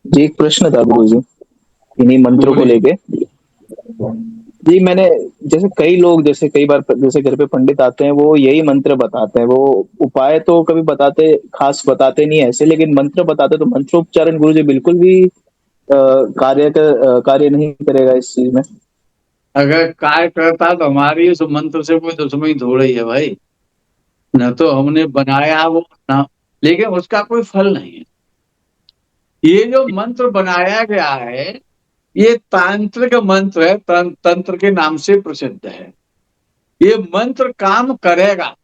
जी, एक प्रश्न था गुरुजी, इन्हीं मंत्रों को बोलिए। लेके। जी, मैंने जैसे कई लोग जैसे कई बार जैसे घर पे पंडित आते हैं, वो यही मंत्र बताते हैं। वो उपाय तो कभी बताते खास बताते नहीं है ऐसे, लेकिन मंत्र बताते तो मंत्रोच्चारण गुरुजी बिल्कुल भी कार्य नहीं करेगा इस चीज़ में? अगर कार्य करता तो हमारी उस मंत्र से कोई दुश्मनी थोड़ी ही है भाई। न तो हमने बनाया वो, ना, लेकिन उसका कोई फल नहीं है। ये जो मंत्र बनाया गया है, ये तांत्रिक मंत्र है, तंत्र के नाम से प्रसिद्ध है। ये मंत्र काम करेगा,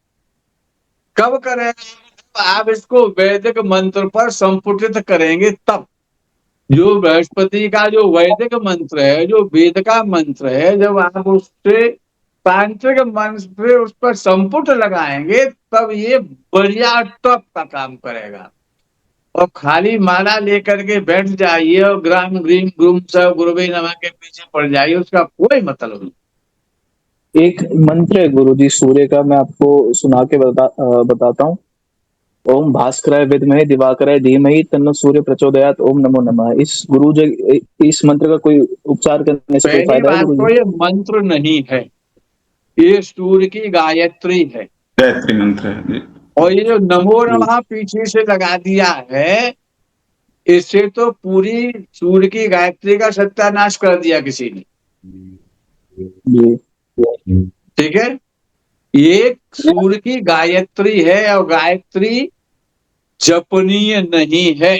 कब करेगा? जब आप इसको वैदिक मंत्र पर संपुटित करेंगे तब। जो बृहस्पति का जो वैदिक मंत्र है, जो वेद का मंत्र है, जब आप उससे तांत्रिक मंत्र पे उस पर संपुट लगाएंगे, तब ये बढ़िया टॉप का काम करेगा। और खाली माला लेकर के बैठ जाइए और ग्राम ग्रीम ग्रूम सब गुरुवे नमः के पीछे पड़ जाइए, उसका कोई मतलब नहीं। एक मंत्र है गुरुजी सूर्य का, मैं आपको सुना के बताता हूँ। ओम भास्कराय विद्महे दिवाकराय धीमहि तन्नो सूर्य प्रचोदयात, ओम नमो नमः। इस मंत्र का कोई उपचार करने से कोई पहली फायदा है बात गुरुजी? तो ये मंत्र नहीं है, ये सूर्य की गायत्री है। गायत्री मंत्र है जी। और ये जो नमो जी, नमः पीछे से लगा दिया है, इससे तो पूरी सूर्य की गायत्री का सत्यानाश कर दिया किसी ने। जी, ठीक है। ये सूर्य की गायत्री है और गायत्री जपनीय नहीं है।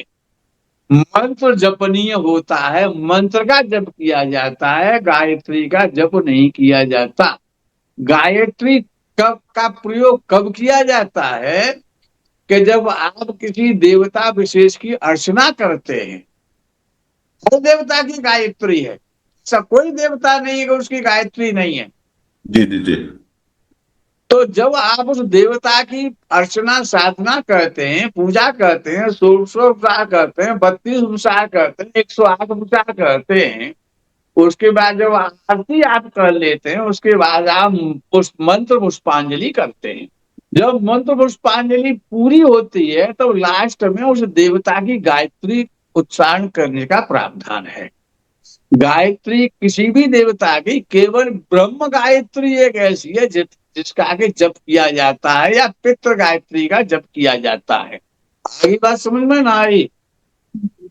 मंत्र जपनीय होता है, मंत्र का जप किया जाता है, गायत्री का जप नहीं किया जाता। गायत्री कब का प्रयोग कब किया जाता है? कि जब आप किसी देवता विशेष की अर्चना करते हैं। हर देवता की गायत्री है, ऐसा कोई देवता नहीं है कि उसकी गायत्री नहीं है। जी जी जी। तो जब आप उस देवता की अर्चना साधना करते हैं, पूजा करते हैं, 16 उपचार करते हैं, 32 उपचार करते हैं, 108 उपचार करते हैं, उसके बाद जब आरती आप कर लेते हैं, उसके बाद आप पुष्प मंत्र पुष्पांजलि करते हैं। जब मंत्र पुष्पांजलि पूरी होती है तो लास्ट में उस देवता की गायत्री उच्चारण करने का प्रावधान है। गायत्री किसी भी देवता की, केवल ब्रह्म गायत्री एक ऐसी है जिसका आगे जप किया जाता है, या पितृ गायत्री का जप किया जाता है। आगे बात समझ में ना आई?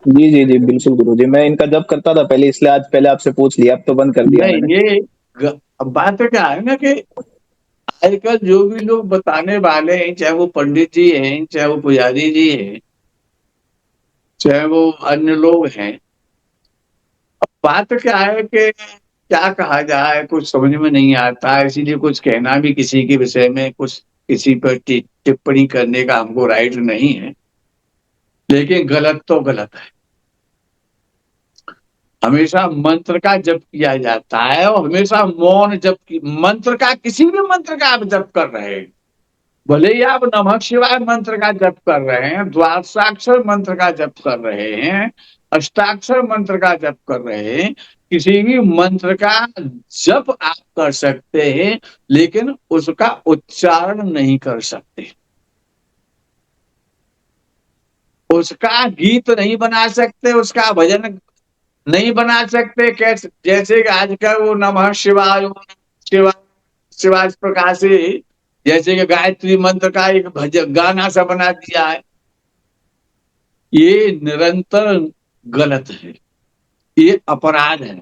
जी, जी, जी, बिल्कुल गुरुजी। मैं इनका जप करता था पहले, इसलिए आज पहले आपसे पूछ लिया, अब तो बंद कर दिया नहीं, मैंने। ये अब बात तो क्या है ना कि आजकल जो भी लोग बताने वाले हैं, चाहे वो पंडित जी हैं, चाहे वो पुजारी जी हैं, चाहे वो अन्य लोग हैं, बात तो क्या है कि क्या कहा जाए, कुछ समझ में नहीं आता है। इसीलिए कुछ कहना भी किसी के विषय में, कुछ किसी पर टिप्पणी करने का हमको राइट नहीं है। लेकिन गलत तो गलत है। हमेशा मंत्र का जप किया जाता है, और हमेशा मौन जप मंत्र का, किसी भी मंत्र का आप जप कर रहे हैं, भले ही आप नमः शिवाय मंत्र का जप कर रहे हैं, द्वादशाक्षर मंत्र का जप कर रहे हैं, अष्टाक्षर मंत्र का जप कर रहे हैं, किसी भी मंत्र का जप आप कर सकते हैं, लेकिन उसका उच्चारण नहीं कर सकते, उसका गीत नहीं बना सकते, उसका भजन नहीं बना सकते। कैसे? जैसे कि आजकल वो नमः शिवाय शिवाय शिवाय प्रकाश से, जैसे कि गायत्री मंत्र का एक भजन गाना सा बना दिया है। ये निरंतर गलत है, ये अपराध है।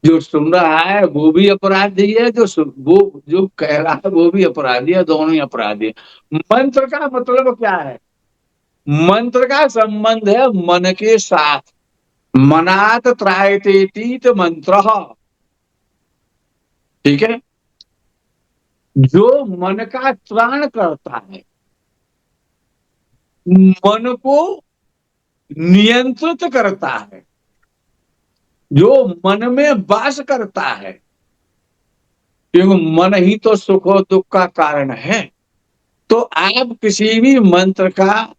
जो सुन रहा है वो भी अपराधी है, वो जो कह रहा है वो भी अपराधी है, दोनों ही अपराधी है। मंत्र का मतलब क्या है? मंत्र का संबंध है मन के साथ। मनात त्रायतेतीत मंत्र। ठीक है। जो मन का त्राण करता है, मन को नियंत्रित करता है, जो मन में वास करता है, क्योंकि मन ही तो सुख और दुख का कारण है। तो आप किसी भी मंत्र का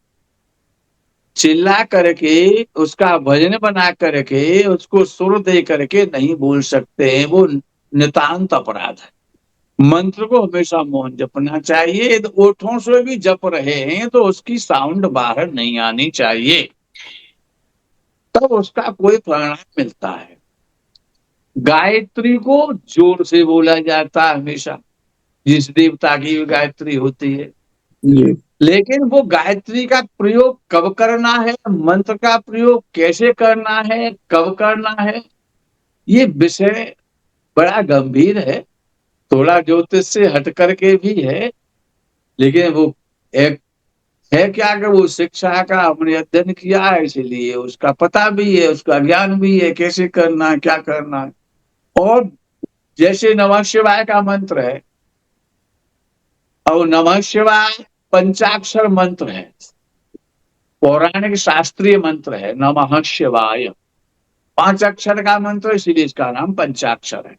चिल्ला करके, उसका भजन बना करके, उसको सुर दे करके नहीं बोल सकते हैं, वो नितांत अपराध है। मंत्र को हमेशा मौन जपना चाहिए। यदि ओठों से भी जप रहे हैं तो उसकी साउंड बाहर नहीं आनी चाहिए। तब उसका कोई परिणाम मिलता है। गायत्री को जोर से बोला जाता है हमेशा, जिस देवता की भी गायत्री होती है। जी लेकिन वो गायत्री का प्रयोग कब करना है, मंत्र का प्रयोग कैसे करना है, कब करना है, ये विषय बड़ा गंभीर है, थोड़ा ज्योतिष से हट करके भी है। लेकिन वो एक है क्या कि वो शिक्षा का हमने अध्ययन किया है, इसलिए उसका पता भी है, उसका ज्ञान भी है, कैसे करना है, क्या करना है। और जैसे नमः शिवाय का मंत्र है, और नमः शिवाय पंचाक्षर मंत्र है, पौराणिक शास्त्रीय मंत्र है नमः शिवाय, 5 अक्षर का मंत्र, इसलिए इसका नाम पंचाक्षर है।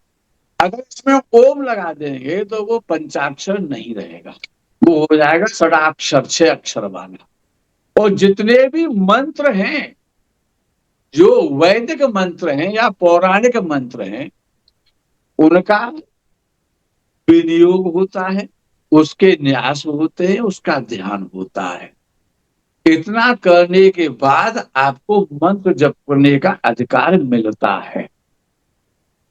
अगर इसमें ओम लगा देंगे तो वो पंचाक्षर नहीं रहेगा, वो हो जाएगा षडाक्षर, 6 अक्षर वाला। और जितने भी मंत्र हैं, जो वैदिक मंत्र हैं या पौराणिक मंत्र हैं, उनका विनियोग होता है, उसके न्यास होते हैं, उसका ध्यान होता है। इतना करने के बाद आपको मंत्र जप करने का अधिकार मिलता है।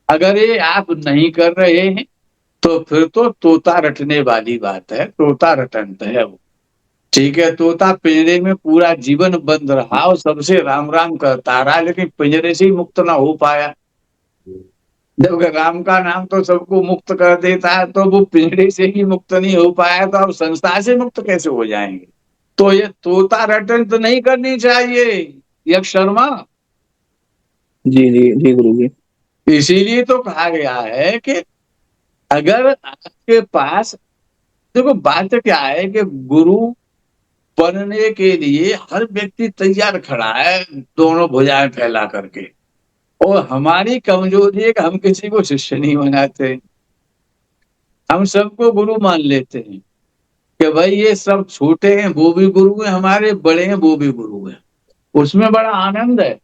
अगर ये आप नहीं कर रहे हैं तो फिर तो तोता रटने वाली बात है, तोता रटंत है वो। ठीक है, तोता पिंजरे में पूरा जीवन बंद रहा और सबसे राम राम करता रहा, लेकिन पिंजरे से ही मुक्त ना हो पाया। जब राम का नाम तो सबको मुक्त कर देता है, तो वो पिंजरे से ही मुक्त नहीं हो पाया, तो अब संसार से मुक्त कैसे हो जाएंगे। तो ये तोता रटन तो नहीं करनी चाहिए, यक्ष शर्मा। जी जी जी गुरु जी। इसीलिए तो कहा गया है कि अगर आपके पास, देखो बात क्या है कि गुरु बनने के लिए हर व्यक्ति तैयार खड़ा है, दोनों भुजाएं फैला करके। और हमारी कमजोरी है कि हम किसी को शिष्य नहीं बनाते, हम सबको गुरु मान लेते हैं कि भाई ये सब छोटे हैं वो भी गुरु हैं, हमारे बड़े हैं वो भी गुरु हैं। उसमें बड़ा आनंद है,